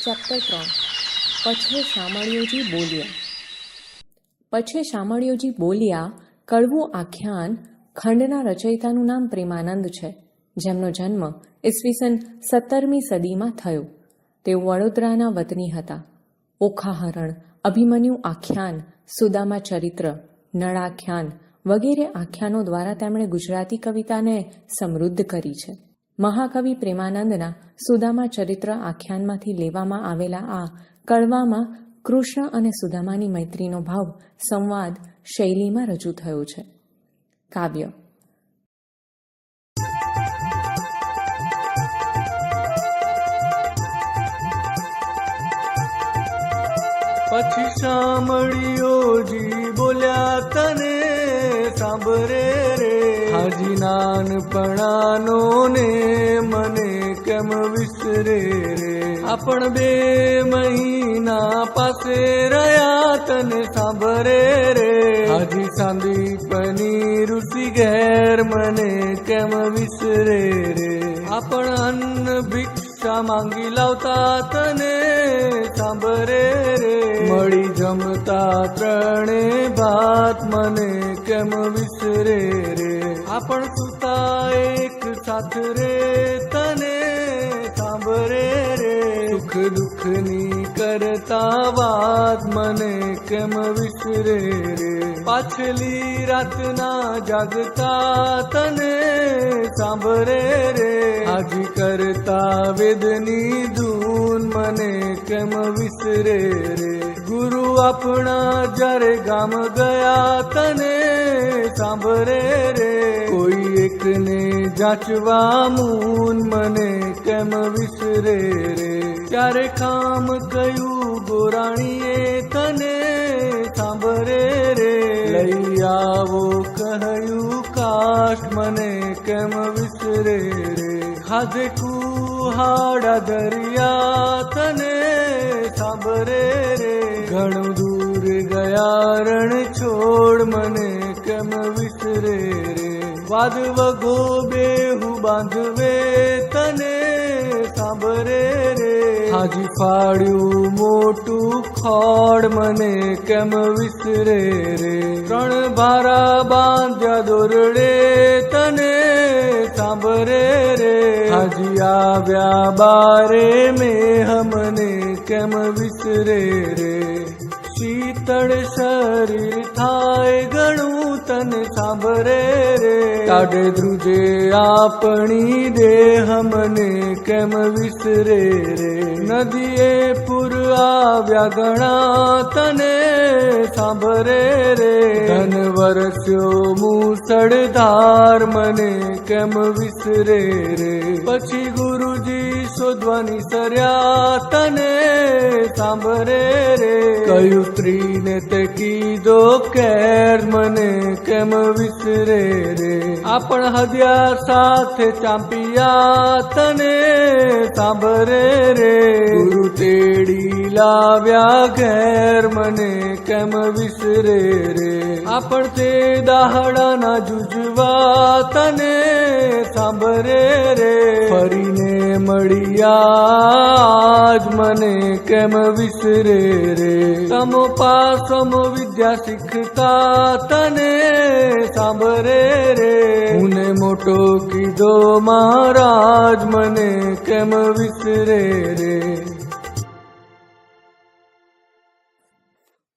Chapter 3 પછે શામળિયોજી બોલ્યા. પછે શામળિયોજી બોલ્યા કડવું આખ્યાન ખંડના રચયિતાનું નામ પ્રેમાનંદ છે, જેમનો જન્મ ઈસવીસન 17મી સદીમાં થયો. તેઓ વડોદરાના વતની હતા. ઓખાહરણ, અભિમન્યુ આખ્યાન, સુદામા ચરિત્ર, નળાખ્યાન વગેરે આખ્યાનો દ્વારા તેમણે ગુજરાતી કવિતાને સમૃદ્ધ કરી છે. મહાકવિ પ્રેમાનંદના સુદામા ચરિત્ર આખ્યાનમાંથી લેવામાં આવેલા આ કડવામાં કૃષ્ણ અને સુદામાની મૈત્રીનો ભાવ સંવાદ શૈલીમાં રજૂ થયો છે. કાવ્ય. પછી શામળિયોજી બોલ્યા તને સાંભરે રે, હાજી નાનપણાનો ને મને કેમ વિસરે રે. આપણ 2 મહિના પાસે રહ્યા તને સાંભરે રે, હાજી સાંદીપની ઋષિ ઘેર મને કેમ વિસરે રે. આપણ અન્ન ભિક્ષા માંગી લાવતા તને સાંભરે રે, મળી જમતા 3 ભાત મને કેમ વિસરે રે. આપણ સુતા એક સાથ રે તને સાંભરે રે, સુખ દુઃખની કરતા વાત મને કેમ વિસરે રે. પાછલી રાતના જાગતા તને સાંભરે રે, હાજી કરતા વેદની ધૂન મને કેમ વિસરે રે. ગુરુ આપણા જ્યારે ગામ ગયા તને સાંભરે રે, કોઈ એકને જાચવા મૂન મને કેમ વિસરે રે. ત્યારે કામ કયું ગોરાણીએ તને સાંભરે રે, લઈ આવો કહ્યું કાશ મને કેમ વિસરે રે. ખાધે કુહાડા દરિયા તને સાંભરે રે, ઘણું દૂર ગયા રણ છોડ મને કેમ વિસરે રે. વાદ વગો બેહુ બાંધવે તને સાંભરે રે, હાજી ફાડ્યું મોટું ખોડ મને કેમ વિસરે રે. 3 ભારા બાંધ્યા દોરડે તને સાંભરે રે, હાજી આવ્યા બારે મેહ મને કેમ વિસરે રે. શીતળ શરીર થાય ઘણું તને સાંભરે રે, તાડે ધ્રુજે આપણી દેહ મને કેમ વિસરે રે. નદીએ પૂર આવ્યા ઘણા તને સાંભરે રે, ધન વરસ્યો મુસળધાર મને કેમ વિસરે રે. પછી ગુરુજી શોધવાની સર્યા તને સાંભરે રે, કયું સ્ત્રીને તે કીધો કેર મને કેમ વિસરે રે. આપણ હદિયા સાથે ચાંપિયા તને સાંભરે રે, ગુરુ તેડી લાવ્યા ઘેર મને કેમ વિસરે રે. આપણ તે દાહડાના જુજવા તને સાંભરે રે, ફરીને મળ્યા જ મને કેમ વિસરે રે. સમો પાસમ વિદ્યા શીખતા તને સાંભરે રે, હું મોટો કીધો મહારાજ મને કેમ વિસરે રે.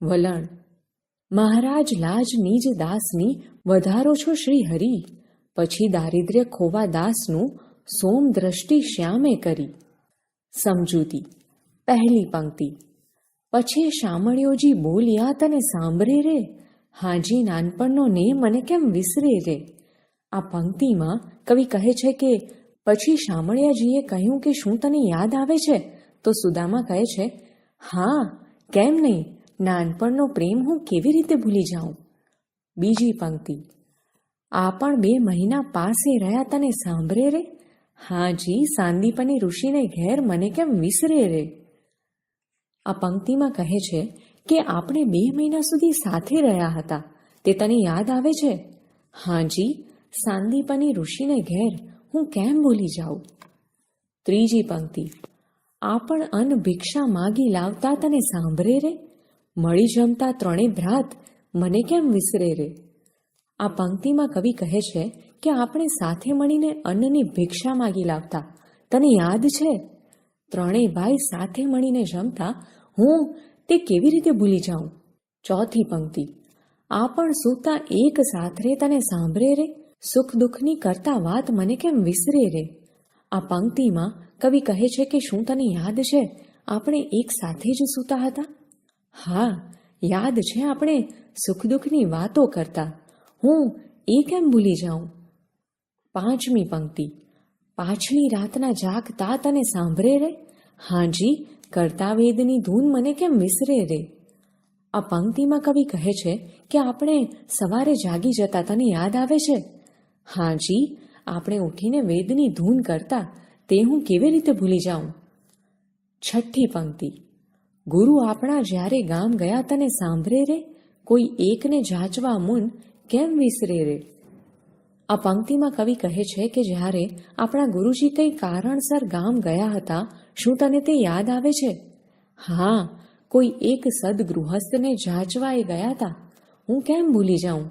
વલણ. મહારાજ લાજ નિજ દાસની વધારો છો શ્રી હરિ, પછી દારિદ્ર્ય ખોવા દાસનું સોમ દ્રષ્ટિ શ્યામે કરી. સમજૂતી. પહેલી પંક્તિ. પછી શામળિયોજી બોલ્યા તને સાંભરે રે, હાજી નાનપણનો ને મને કેમ વિસરે રે. આ પંક્તિમાં કવિ કહે છે કે પછી શામળિયાજીએ કહ્યું કે શું તને યાદ આવે છે? તો સુદામા કહે છે, હા કેમ નહીં, નાનપણનો પ્રેમ હું કેવી રીતે ભૂલી જાઉં. બીજી પંક્તિ. આ પણ 2 મહિના પાસે રહ્યા તને સાંભરે રે, હાજી સાંદીપની ઋષિને ઘેર મને કેમ વિસરે રે. આ પંક્તિમાં કહે છે કે આપણે 2 મહિના સુધી સાથે રહ્યા હતા, તે તને યાદ આવે છે? હાજી સાંદીપની ઋષિને ઘેર હું કેમ ભૂલી જાઉં. ત્રીજી પંક્તિ. આ પણ અન્ન ભિક્ષા માગી લાવતા તને સાંભળે રે? મળી જમતા ત્રણે ભ્રાત મને કેમ વિસરે રે? આ પંક્તિમાં કવિ કહે છે કે આપણે સાથે મળીને અન્નની ભિક્ષા માગી લાવતા, તને યાદ છે? ત્રણેય ભાઈ સાથે મળીને જમતા, હું તે કેવી રીતે ભૂલી જાઉં? ચોથી પંક્તિ, આ પણ સૂતા એક સાથે તને સાંભળે રે? સુખ દુઃખની કરતા વાત મને કેમ વિસરે રે? આ પંક્તિમાં કવિ કહે છે કે શું તને યાદ છે આપણે એક સાથે જ સૂતા હતા? હા, યાદ છે, આપણે સુખ દુઃખની વાતો કરતા, હું એ કેમ ભૂલી જાઉં? પાંચમી પંક્તિ, પાછલી રાતના જાગતા તને સાંભળે રે? હાજી, કરતા વેદની ધૂન મને કેમ વિસરે રે? આ પંક્તિમાં કવિ કહે છે કે આપણે સવારે જાગી જતા, તને યાદ આવે છે? હાજી, આપણે ઉઠીને વેદની ધૂન કરતા, તે હું કેવી રીતે ભૂલી જાઉં? છઠ્ઠી પંક્તિ, ગુરુ આપણા જ્યારે ગામ ગયા તને સાંભળે રે? કોઈ એકને જાચવા મુન કેમ વિસરે રે? આ પંક્તિમાં કવિ કહે છે કે જ્યારે આપણા ગુરુજી કંઈ કારણસર ગામ ગયા હતા, શું તને તે યાદ આવે છે? હા, કોઈ એક સદગૃહસ્થને જાચવા એ ગયા હતા, હું કેમ ભૂલી જાઉં?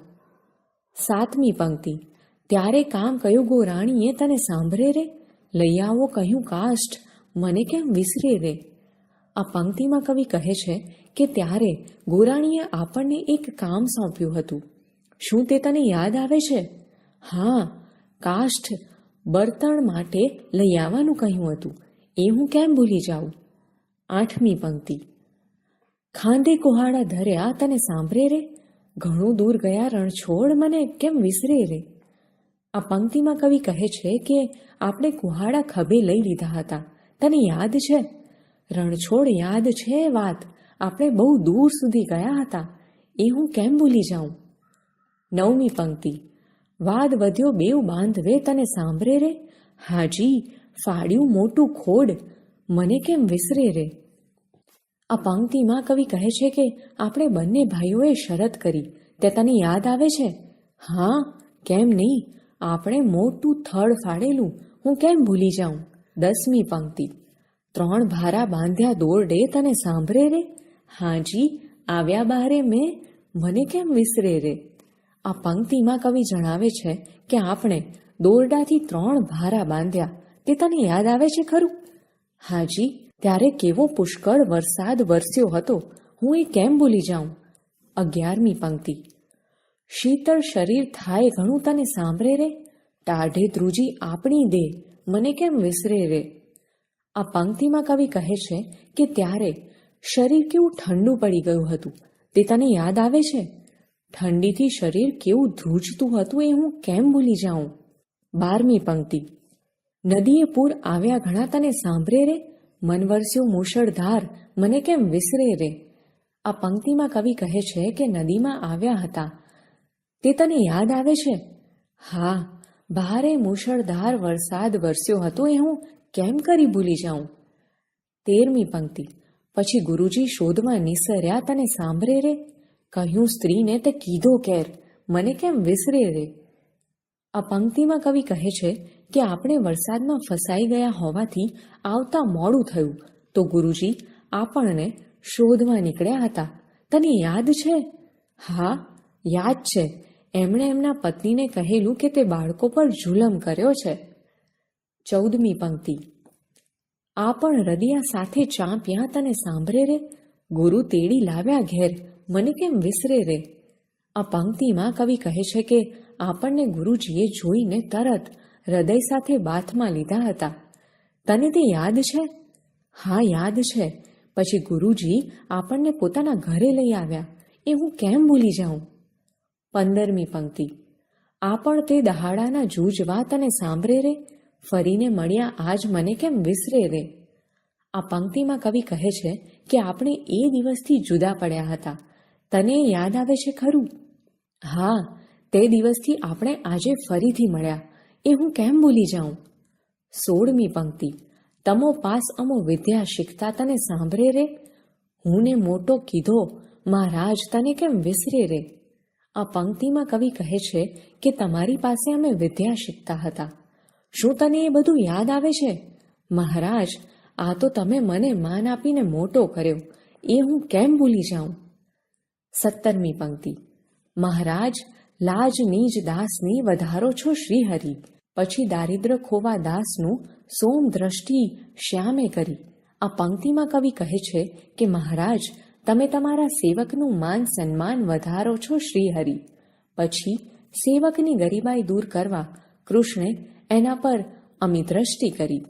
સાતમી પંક્તિ, ત્યારે કામ કયું ગોરાણીએ તને સાંભળે રે? લઈ આવો કહ્યું કાષ્ઠ મને કેમ વિસરે રે? આ પંક્તિમાં કવિ કહે છે કે ત્યારે ગોરાણીએ આપણને એક કામ સોંપ્યું હતું, શું તે તને યાદ આવે છે? હા, કાષ્ઠ બર્તણ માટે લઈ આવવાનું કહ્યું હતું, એ હું કેમ ભૂલી જાઉં? આઠમી પંક્તિ, ખાંધે કુહાડા ધર્યા તને સાંભળે રે? ઘણું દૂર ગયા રણછોડ મને કેમ વિસરે રે? આ પંક્તિમાં કવિ કહે છે કે આપણે કુહાડા ખભે લઈ લીધા હતા, તને યાદ છે? રણછોડ યાદ છે વાત, આપણે બહુ દૂર સુધી ગયા હતા, એ હું કેમ ભૂલી જાઉં? નવમી પંક્તિ, વાદ વધ્યો બેવ બાંધવે તને સાંભળે રે? હાજી, ફાડ્યું મોટું ખોડ મને કેમ વિસરે રે? આ પંક્તિમાં કવિ કહે છે કે આપણે બંને ભાઈઓએ શરત કરી, તે તને યાદ આવે છે? હા, કેમ નહીં, આપણે મોટું થડ ફાડેલું, હું કેમ ભૂલી જાઉં? દસમી પંક્તિ, ત્રણ ભારા બાંધ્યા દોરડે તને સાંભળે રે? હાજી, આવ્યા બારે મેં મને કેમ વિસરે રે? આ પંક્તિમાં કવિ જણાવે છે કે આપણે દોરડાથી 3 ભારા બાંધ્યા, તે તને યાદ આવે છે ખરું? હાજી, ત્યારે કેવો પુષ્કળ વરસાદ વરસ્યો હતો, હું એ કેમ ભૂલી જાઉં? 11મી પંક્તિ, શીતળ શરીર થાય ઘણું તને સાંભળે રે? ટાઢે ધ્રુજી આપણી દે મને કેમ વિસરે રે? આ પંક્તિમાં કવિ કહે છે કે ત્યારે શરીર કેવું ઠંડુ પડી ગયું હતું, તે તને યાદ આવે છે? ઠંડીથી શરીર કેવું ધ્રુજતું હતું, એ હું કેમ ભૂલી જાઉં? 12મી પંક્તિ, નદીએ પૂર આવ્યા ઘણા તને સાંભળે રે? મન વરસ્યો મૂશળધાર મને કેમ વિસરે રે? આ પંક્તિમાં કવિ કહે છે કે નદીમાં આવ્યા હતા, તે તને યાદ આવે છે? હા, ભારે મૂશળધાર વરસાદ વરસ્યો હતો, એ હું કેમ કરી ભૂલી જાઉં? 13મી પંક્તિ, પછી ગુરુજી શોધમાં નિસર્યા તને સાંભળે રે? કહ્યું સ્ત્રીને તે કીધો કેર મને કેમ વિસરે રે? આ પંક્તિમાં કવિ કહે છે કે આપણે વરસાદમાં ફસાઈ ગયા હોવાથી આવતા મોડું થયું, તો ગુરુજી આપણને શોધવા નીકળ્યા હતા, તને યાદ છે? હા, યાદ છે, એમણે એમના પત્નીને કહેલું કે તે બાળકો પર જુલમ કર્યો છે. 14મી પંક્તિ, આ પણ રદિયા સાથે ચાંપ્યા તને સાંભળે રે? ગુરુ તેડી લાવ્યા ઘેર મને કેમ વિસરે રે? આ પંક્તિમાં કવિ કહે છે કે આપણને ગુરુજીએ જોઈને તરત હૃદય સાથે બાથમાં લીધા હતા, તને તે યાદ છે? હા, યાદ છે, પછી ગુરુજી આપણને પોતાના ઘરે લઈ આવ્યા, એ હું કેમ ભૂલી જાઉં? 15મી પંક્તિ, આ પણ તે દહાડાના જૂજવા તને સાંભળે રે? ફરીને મળ્યા આજ મને કેમ વિસરે રે? આ પંક્તિમાં કવિ કહે છે કે આપણે એ દિવસથી જુદા પડ્યા હતા, તને યાદ આવે છે ખરું? હા, તે દિવસથી આપણે આજે ફરીથી મળ્યા, એ હું કેમ ભૂલી જાઉં? 16મી પંક્તિ, તમો પાસ અમો વિદ્યા શીખતા તને સાંભળે રે? હું ને મોટો કીધો મહારાજ તને કેમ વિસરે રે? આ પંક્તિમાં કવિ કહે છે કે તમારી પાસે અમે વિદ્યા શીખતા હતા, શું તને એ બધું યાદ આવે છે? મહારાજ, આ તો તમે મને માન આપીને મોટો કર્યો, એ હું કેમ ભૂલી જાઉં? 17મી પંક્તિ. મહારાજ લાજ નીજ દાસની વધારો છો શ્રીહરિ, પછી દારિદ્ર ખોવા દાસનું સોમ દ્રષ્ટિ શ્યામે કરી. આ પંક્તિમાં કવિ કહે છે કે મહારાજ તમે તમારા સેવકનું માન સન્માન વધારો છો શ્રીહરિ. પછી સેવકની ગરીબાઈ દૂર કરવા કૃષ્ણે એના પર અમી દ્રષ્ટિ કરી.